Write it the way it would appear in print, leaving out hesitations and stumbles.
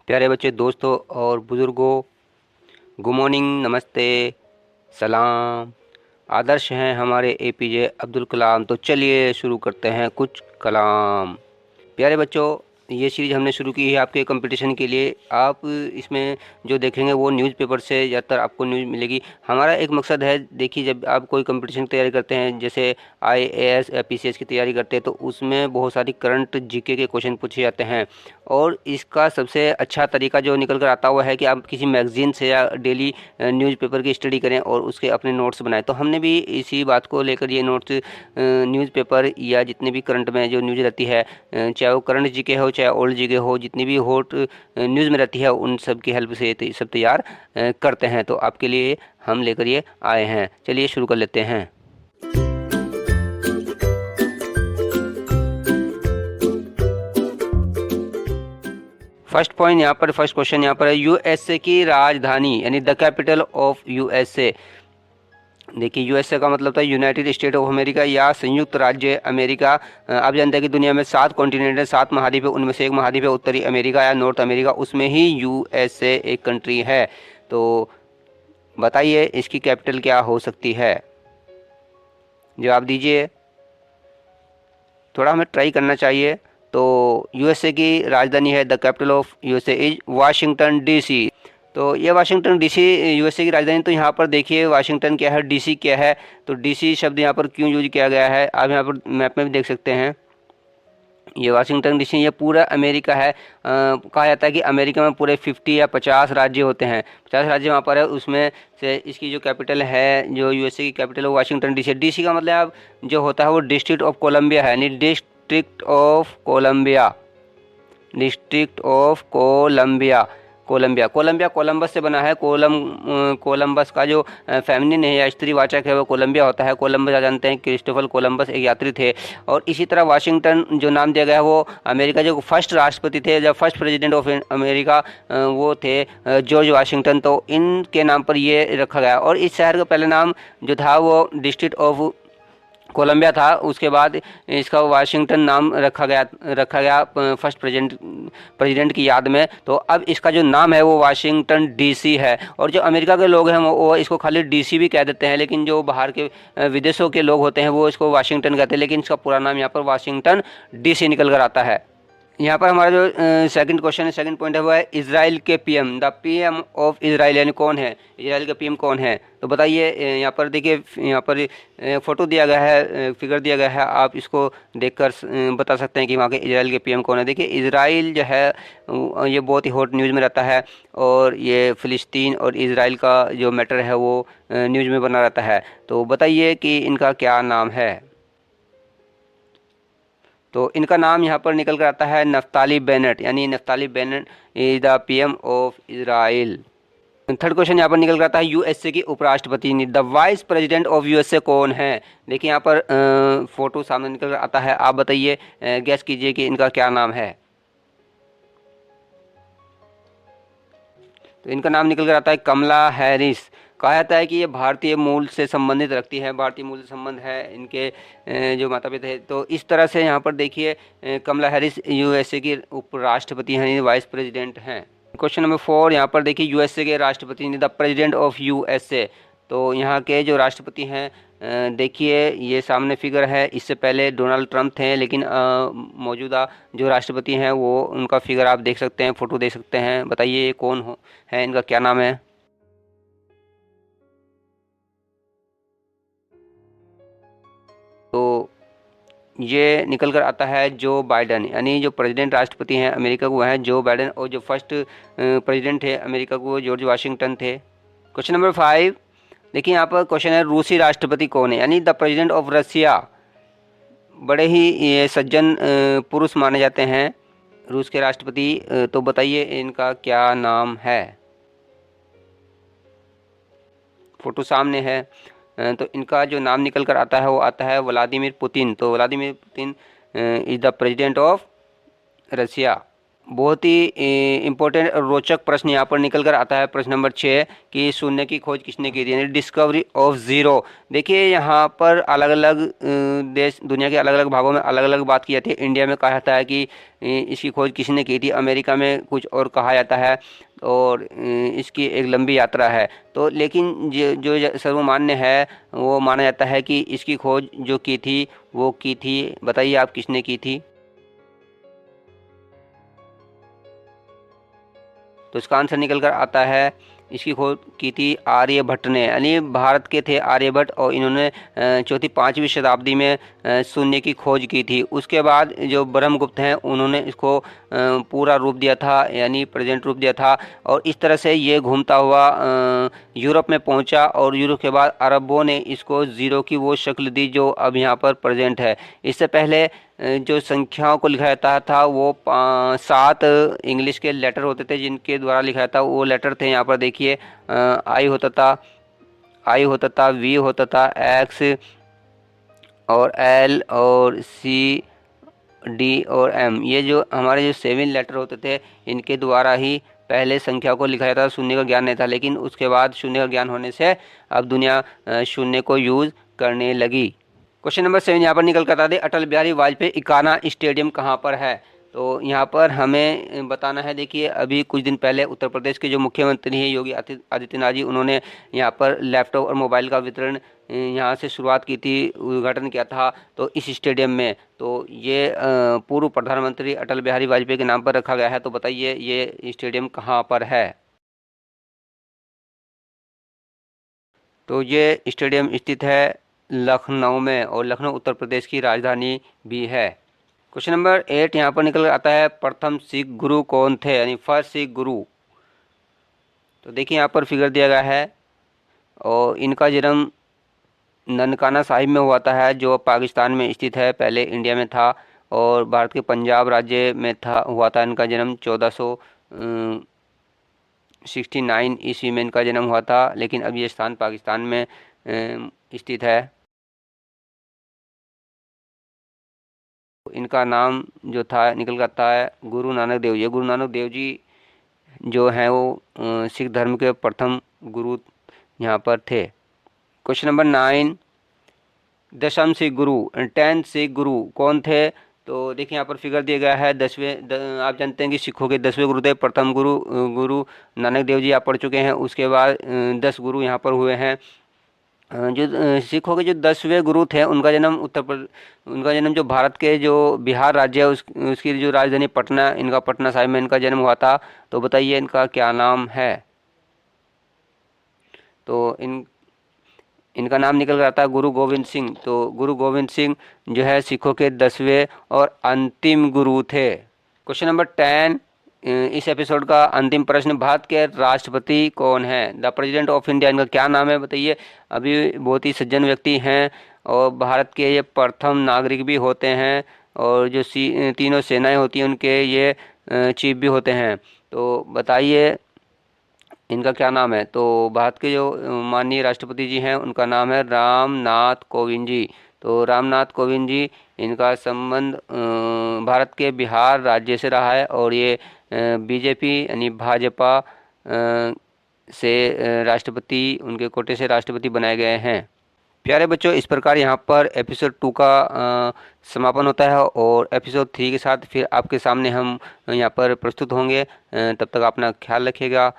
प्यारे बच्चे, दोस्तों और बुज़ुर्गों, गुड मॉर्निंग, नमस्ते, सलाम। आदर्श हैं हमारे एपीजे अब्दुल कलाम। तो चलिए शुरू करते हैं कुछ कलाम। प्यारे बच्चों, ये सीरीज़ हमने शुरू की है आपके कंपटीशन के लिए। आप इसमें जो देखेंगे वो न्यूज़पेपर से ज़्यादातर आपको न्यूज़ मिलेगी। हमारा एक मकसद है, देखिए, जब आप कोई कंपटीशन की तैयारी करते हैं, जैसे आईएएस या पीसीएस की तैयारी करते हैं, तो उसमें बहुत सारी करंट जीके के क्वेश्चन पूछे जाते हैं। और इसका सबसे अच्छा तरीका जो निकल कर आता हुआ है कि आप किसी मैगज़ीन से या डेली न्यूज़पेपर की स्टडी करें और उसके अपने नोट्स बनाएं। तो हमने भी इसी बात को लेकर ये नोट्स न्यूज़पेपर या जितने भी करंट में जो न्यूज़ रहती है, चाहे वो करंट जीके हो चाहे ओल्ड जीके हो, जितनी भी हॉट न्यूज़ में रहती है, उन सब की हेल्प से ये सब तैयार करते हैं। तो आपके लिए हम लेकर ये आए हैं। चलिए शुरू कर लेते हैं। फर्स्ट क्वेश्चन यहाँ पर है, यूएसए की राजधानी यानी द कैपिटल ऑफ यूएसए। देखिए, यूएसए का मतलब था यूनाइटेड स्टेट ऑफ अमेरिका या संयुक्त राज्य अमेरिका। आप जानते हैं कि दुनिया में 7 कॉन्टिनेंट है, 7 महाद्वीप है, उनमें से एक महाद्वीप है उत्तरी अमेरिका या नॉर्थ अमेरिका, उसमें ही यूएसए एक कंट्री है। तो बताइए इसकी कैपिटल क्या हो सकती है? जवाब दीजिए, थोड़ा हमें ट्राई करना चाहिए। तो यूएसए की राजधानी है, the capital of USA is Washington DC. तो ये वाशिंगटन डीसी यूएसए की राजधानी। तो यहाँ पर देखिए वाशिंगटन क्या है, डीसी क्या है। तो डीसी शब्द यहाँ पर क्यों यूज किया गया है, आप यहाँ पर मैप में भी देख सकते हैं। ये वाशिंगटन डीसी ये पूरा अमेरिका है। कहा जाता है कि अमेरिका में पूरे 50 या 50 राज्य होते हैं, 50 राज्य वहाँ पर है। उसमें से इसकी जो कैपिटल है, जो यूएसए की कैपिटल है, वो वाशिंगटन डीसी है। डीसी का मतलब जो होता है वो डिस्ट्रिक्ट ऑफ कोलंबिया है, यानी district of Columbia, district of Columbia. Columbia Columbia Columbus से बना है। कोलंबस का जो फेमिनिन है या स्त्रीवाचक है वो कोलंबिया होता है। कोलंबस आप जानते हैं क्रिस्टोफर कोलंबस एक यात्री थे। और इसी तरह वाशिंगटन जो नाम दिया गया है वो अमेरिका जो फर्स्ट राष्ट्रपति थे, जब फर्स्ट प्रेसिडेंट ऑफ अमेरिका वो थे जॉर्ज वाशिंगटन। तो इनके नाम पर ये रखा गया। और इस शहर का पहला नाम जो था वो डिस्ट्रिक्ट ऑफ कोलंबिया था। उसके बाद इसका वाशिंगटन नाम रखा गया फर्स्ट प्रेसिडेंट की याद में। तो अब इसका जो नाम है वो वाशिंगटन डीसी है। और जो अमेरिका के लोग हैं वो इसको खाली डीसी भी कह देते हैं, लेकिन जो बाहर के विदेशों के लोग होते हैं वो इसको वाशिंगटन कहते हैं, लेकिन इसका पूरा नाम यहाँ पर वाशिंगटन डीसी निकल कर आता है। यहाँ पर हमारा जो सेकंड क्वेश्चन है, सेकंड पॉइंट है, वो है इजराइल के PM, the PM of Israel, यानी कौन है इजराइल का पीएम कौन है। तो बताइए। यहाँ पर देखिए, यहाँ पर फोटो दिया गया है, फिगर दिया गया है, आप इसको देखकर बता सकते हैं कि वहाँ के इजराइल के पीएम कौन है। देखिए, इजराइल जो है ये बहुत ही हॉट न्यूज़ में रहता है, और ये फ़िलिस्तीन और इजराइल का जो मैटर है वो न्यूज़ में बना रहता है। तो बताइए कि इनका क्या नाम है। तो इनका नाम यहाँ पर निकल कर आता है नफ्ताली बेनेट, यानी Naftali Bennett is the PM of Israel. Third question यहाँ पर निकल कर आता है, यूएसए की उपराष्ट्रपति the vice president of USA कौन है। देखिए यहाँ पर फोटो सामने निकल कर आता है, आप बताइए, गैस कीजिए कि इनका क्या नाम है। तो इनका नाम निकल कर आता है कमला हैरिस। कहा जाता है कि ये भारतीय मूल से संबंधित रखती है, भारतीय मूल से संबंध है इनके जो माता पिता है। तो इस तरह से यहाँ पर देखिए कमला हैरिस यूएसए की उपराष्ट्रपति हैं, वाइस प्रेसिडेंट हैं। क्वेश्चन नंबर 4 यहाँ पर देखिए, यूएसए के राष्ट्रपति द प्रेसिडेंट ऑफ यूएसए। तो यहाँ के जो राष्ट्रपति हैं, देखिए ये सामने फिगर है, इससे पहले डोनाल्ड ट्रंप थे, लेकिन मौजूदा जो राष्ट्रपति हैं वो उनका फिगर आप देख सकते हैं, फ़ोटो देख सकते हैं। बताइए ये कौन है, इनका क्या नाम है। तो ये निकल कर आता है जो बाइडन, यानी जो प्रेसिडेंट राष्ट्रपति हैं अमेरिका को, वह हैं जो बाइडन। और जो फर्स्ट प्रेसिडेंट थे अमेरिका को, जॉर्ज वाशिंगटन थे। क्वेश्चन नंबर 5 देखिए, यहाँ पर क्वेश्चन है, रूसी राष्ट्रपति कौन है, यानी द प्रेसिडेंट ऑफ रसिया। बड़े ही ये सज्जन पुरुष माने जाते हैं रूस के राष्ट्रपति। तो बताइए इनका क्या नाम है। फोटो सामने है। तो इनका जो नाम निकल कर आता है वो आता है व्लादिमीर पुतिन। तो Vladimir Putin is the president of Russia. बहुत ही इम्पोर्टेंट और रोचक प्रश्न यहाँ पर निकल कर आता है। प्रश्न नंबर 6 कि शून्य की खोज किसने की थी, यानी डिस्कवरी ऑफ ज़ीरो। देखिए यहाँ पर अलग अलग देश, दुनिया के अलग अलग भागों में अलग अलग बात की जाती है। इंडिया में कहा जाता है कि इसकी खोज किसने की थी, अमेरिका में कुछ और कहा जाता है, और इसकी एक लंबी यात्रा है। तो लेकिन जो सर्वमान्य है वो माना जाता है कि इसकी खोज जो की थी वो की थी, बताइए आप किसने की थी। तो इसका आंसर निकल कर आता है, इसकी खोज की थी आर्यभट्ट ने, यानी भारत के थे आर्यभट्ट, और इन्होंने चौथी 5वीं शताब्दी में शून्य की खोज की थी। उसके बाद जो ब्रह्मगुप्त हैं उन्होंने इसको पूरा रूप दिया था, यानी प्रेजेंट रूप दिया था, और इस तरह से ये घूमता हुआ यूरोप में पहुंचा, और यूरोप के बाद अरबों ने इसको ज़ीरो की वो शक्ल दी जो अब यहाँ पर प्रेजेंट है। इससे पहले जो संख्याओं को लिखा जाता था वो 7 इंग्लिश के लेटर होते थे जिनके द्वारा लिखा जाता, वो लेटर थे यहाँ पर देखिए, आई होता था, वी होता था, एक्स और एल और सी, डी और एम। ये जो हमारे जो 7 लेटर होते थे इनके द्वारा ही पहले संख्या को लिखा जाता था, शून्य का ज्ञान नहीं था। लेकिन उसके बाद शून्य का ज्ञान होने से अब दुनिया शून्य को यूज़ करने लगी। क्वेश्चन नंबर 7 यहाँ पर निकल कर आता है, अटल बिहारी वाजपेयी इकाना स्टेडियम कहाँ पर है। तो यहाँ पर हमें बताना है, देखिए अभी कुछ दिन पहले उत्तर प्रदेश के जो मुख्यमंत्री हैं योगी आदित्यनाथ जी, उन्होंने यहाँ पर लैपटॉप और मोबाइल का वितरण यहाँ से शुरुआत की थी, उद्घाटन किया था तो इस स्टेडियम में। तो ये पूर्व प्रधानमंत्री अटल बिहारी वाजपेयी के नाम पर रखा गया है। तो बताइए ये स्टेडियम कहाँ पर है। तो ये स्टेडियम स्थित है लखनऊ में, और लखनऊ उत्तर प्रदेश की राजधानी भी है। क्वेश्चन नंबर 8 यहाँ पर निकल आता है, प्रथम सिख गुरु कौन थे, यानी फर्स्ट सिख गुरु। तो देखिए यहाँ पर फिगर दिया गया है, और इनका जन्म ननकाना साहिब में हुआ था, है जो पाकिस्तान में स्थित है, पहले इंडिया में था, और भारत के पंजाब राज्य में था, हुआ था इनका जन्म 1469 ईस्वी में इनका जन्म हुआ था, लेकिन अब ये स्थान पाकिस्तान में स्थित है। इनका नाम जो था निकल आता है गुरु नानक देव जी। गुरु नानक देव जी जो हैं वो सिख धर्म के प्रथम गुरु यहाँ पर थे। क्वेश्चन नंबर 9, दशम सिख गुरु, 10th सिख गुरु कौन थे। तो देखिए यहाँ पर फिगर दिया गया है, आप जानते हैं कि सिखों के 10वें गुरु थे। प्रथम गुरु गुरु नानक देव जी आप पढ़ चुके हैं, उसके बाद 10 गुरु यहाँ पर हुए हैं। जो सिखों के जो 10वें गुरु थे उनका जन्म जो भारत के जो बिहार राज्य है उसकी जो राजधानी पटना, इनका पटना साहिब में इनका जन्म हुआ था। तो बताइए इनका क्या नाम है। तो इनका नाम निकल कर आता है गुरु गोविंद सिंह। तो गुरु गोविंद सिंह जो है सिखों के 10वें और अंतिम गुरु थे। क्वेश्चन नंबर 10, इस एपिसोड का अंतिम प्रश्न, भारत के राष्ट्रपति कौन है, द प्रेसिडेंट ऑफ इंडिया, इनका क्या नाम है बताइए। अभी बहुत ही सज्जन व्यक्ति हैं, और भारत के ये प्रथम नागरिक भी होते हैं, और जो तीनों सेनाएं होती हैं उनके ये चीफ भी होते हैं। तो बताइए इनका क्या नाम है। तो भारत के जो माननीय राष्ट्रपति जी हैं उनका नाम है रामनाथ कोविंद जी। तो रामनाथ कोविंद जी, इनका संबंध भारत के बिहार राज्य से रहा है, और ये बीजेपी यानी भाजपा से राष्ट्रपति, उनके कोटे से राष्ट्रपति बनाए गए हैं। प्यारे बच्चों, इस प्रकार यहाँ पर एपिसोड 2 का समापन होता है, और एपिसोड 3 के साथ फिर आपके सामने हम यहाँ पर प्रस्तुत होंगे। तब तक अपना ख्याल रखिएगा।